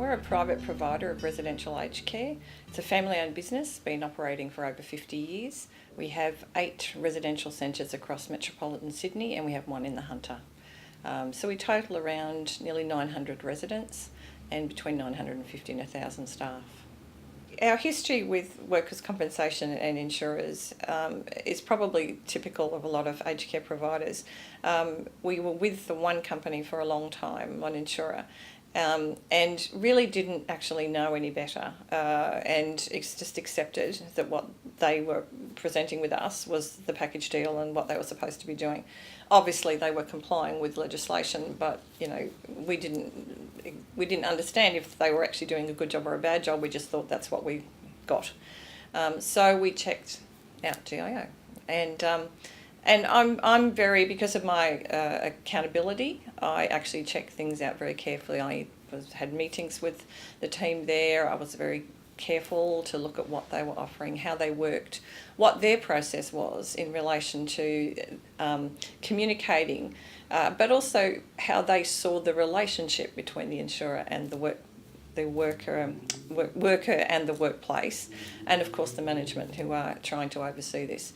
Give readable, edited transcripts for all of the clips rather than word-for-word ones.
We're a private provider of residential aged care. It's a family-owned business, been operating for over 50 years. We have 8 residential centres across metropolitan Sydney and we have 1 in the Hunter. So we total around nearly 900 residents and between 950 and 1,000 staff. Our history with workers' compensation and insurers is probably typical of a lot of aged care providers. We were with the one company for a long time, one insurer, and really didn't actually know any better, and it's just accepted that what they were presenting with us was the package deal and what they were supposed to be doing. Obviously they were complying with legislation, but we didn't understand if they were actually doing a good job or a bad job. We just thought that's what we got. So we checked out GIO, and I'm very, because of my accountability, I actually check things out very carefully. I had meetings with the team there. I was very careful to look at what they were offering, how they worked, what their process was in relation to communicating, but also how they saw the relationship between the insurer and the worker and the workplace, and of course the management who are trying to oversee this.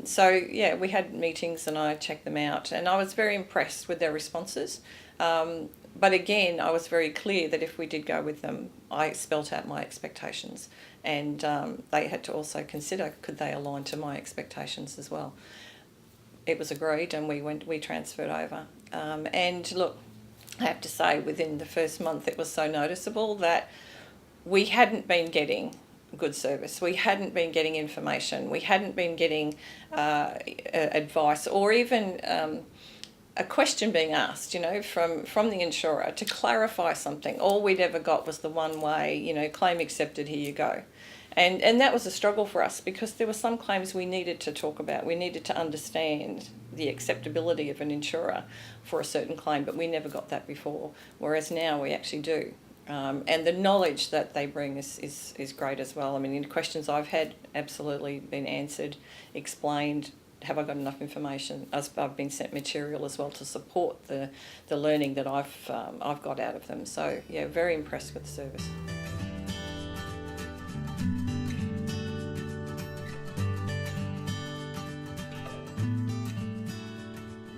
So yeah, we had meetings and I checked them out and I was very impressed with their responses. But again, I was very clear that if we did go with them, I spelt out my expectations, and they had to also consider, could they align to my expectations as well. It was agreed and we transferred over. And look, I have to say, within the first month it was so noticeable that we hadn't been getting good service. We hadn't been getting information. We hadn't been getting advice or even a question being asked, from the insurer to clarify something. All we'd ever got was the one way, claim accepted, here you go. And that was a struggle for us because there were some claims we needed to talk about. We needed to understand the acceptability of an insurer for a certain claim, but we never got that before, whereas now we actually do. And the knowledge that they bring is great as well. I mean, the questions I've had absolutely been answered, explained. Have I got enough information? I've been sent material as well to support the learning that I've got out of them. So yeah, very impressed with the service.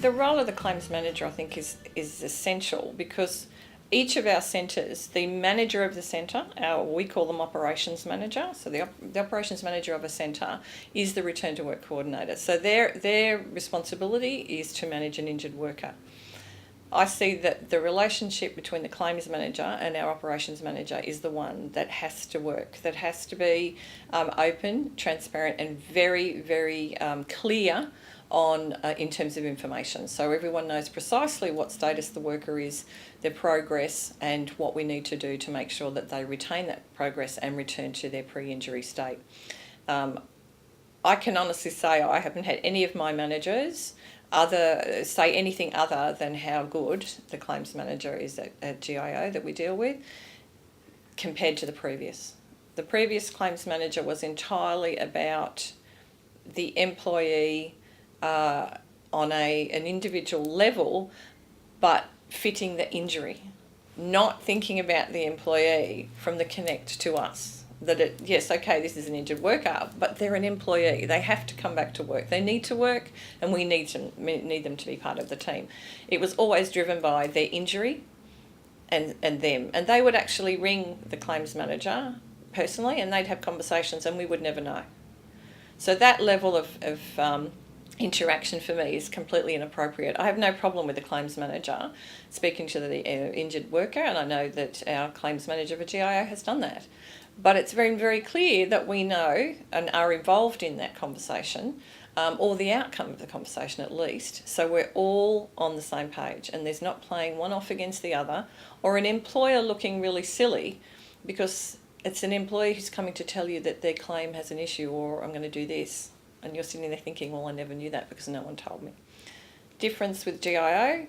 The role of the claims manager, I think, is essential because each of our centres, the manager of the centre, we call them operations manager, so the operations manager of a centre is the return to work coordinator. So their responsibility is to manage an injured worker. I see that the relationship between the claims manager and our operations manager is the one that has to work, that has to be open, transparent and very, very clear in terms of information. So everyone knows precisely what status the worker is, their progress, and what we need to do to make sure that they retain that progress and return to their pre-injury state. I can honestly say I haven't had any of my managers say anything other than how good the claims manager is at GIO that we deal with compared to the previous. The previous claims manager was entirely about the employee on an individual level, but fitting the injury, not thinking about the employee from the connect to us. That yes, okay, this is an injured worker, but they're an employee. They have to come back to work. They need to work, and we need them to be part of the team. It was always driven by their injury and them, and they would actually ring the claims manager personally, and they'd have conversations, and we would never know. So that level of interaction for me is completely inappropriate. I have no problem with the claims manager speaking to the injured worker, and I know that our claims manager for GIO has done that. But it's very, very clear that we know and are involved in that conversation, or the outcome of the conversation at least, so we're all on the same page and there's not playing one off against the other, or an employer looking really silly because it's an employee who's coming to tell you that their claim has an issue, or I'm going to do this. And you're sitting there thinking, well, I never knew that because no one told me. Difference with GIO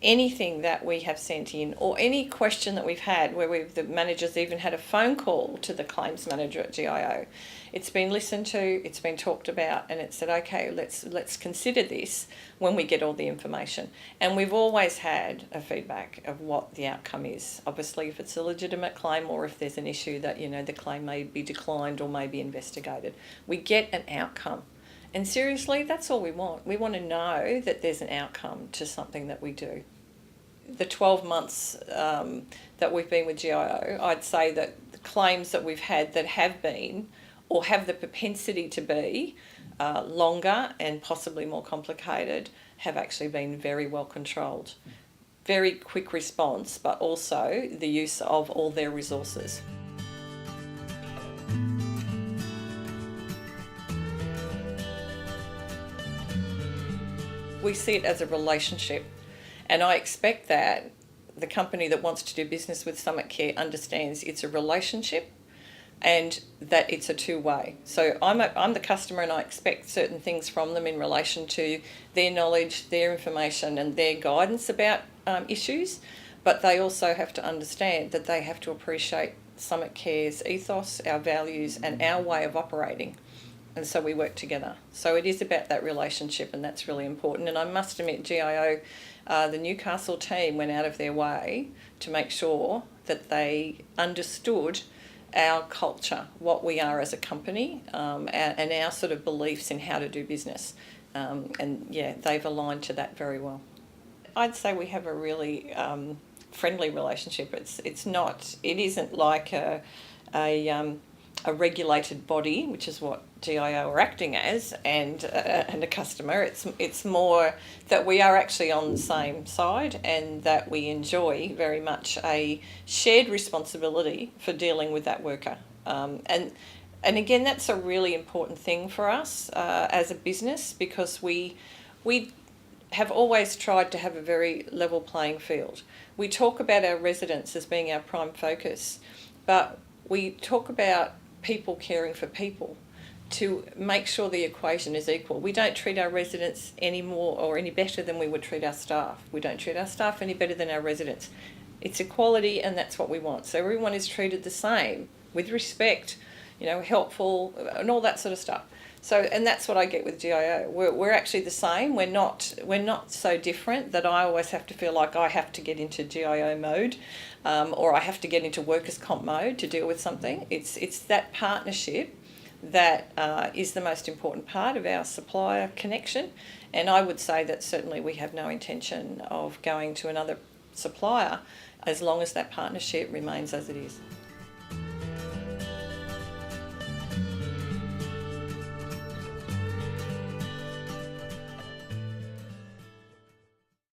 anything that we have sent in or any question that we've had where the managers even had a phone call to the claims manager at GIO. It's been listened to, it's been talked about, and it said, okay, let's consider this when we get all the information. And we've always had a feedback of what the outcome is. Obviously, if it's a legitimate claim or if there's an issue that, the claim may be declined or may be investigated, we get an outcome. And seriously, that's all we want. We want to know that there's an outcome to something that we do. The 12 months that we've been with GIO, I'd say that the claims that we've had that have been or have the propensity to be longer and possibly more complicated have actually been very well controlled. Very quick response, but also the use of all their resources. We see it as a relationship, and I expect that the company that wants to do business with Summit Care understands it's a relationship and that it's a two-way. So I'm the customer and I expect certain things from them in relation to their knowledge, their information and their guidance about issues, but they also have to understand that they have to appreciate Summit Care's ethos, our values and our way of operating. And so we work together. So it is about that relationship, and that's really important. And I must admit, GIO, the Newcastle team went out of their way to make sure that they understood our culture, what we are as a company, and our sort of beliefs in how to do business. And yeah, they've aligned to that very well. I'd say we have a really friendly relationship. It isn't like a regulated body, which is what GIO are acting as, and a customer. It's more that we are actually on the same side, and that we enjoy very much a shared responsibility for dealing with that worker. And again, that's a really important thing for us as a business, because we have always tried to have a very level playing field. We talk about our residents as being our prime focus, but we talk about people caring for people to make sure the equation is equal. We don't treat our residents any more or any better than we would treat our staff. We don't treat our staff any better than our residents. It's equality, and that's what we want. So everyone is treated the same, with respect, helpful and all that sort of stuff. So, and that's what I get with GIO. We're actually the same. We're not so different that I always have to feel like I have to get into GIO mode, or I have to get into workers' comp mode to deal with something. It's that partnership that is the most important part of our supplier connection. And I would say that certainly we have no intention of going to another supplier as long as that partnership remains as it is.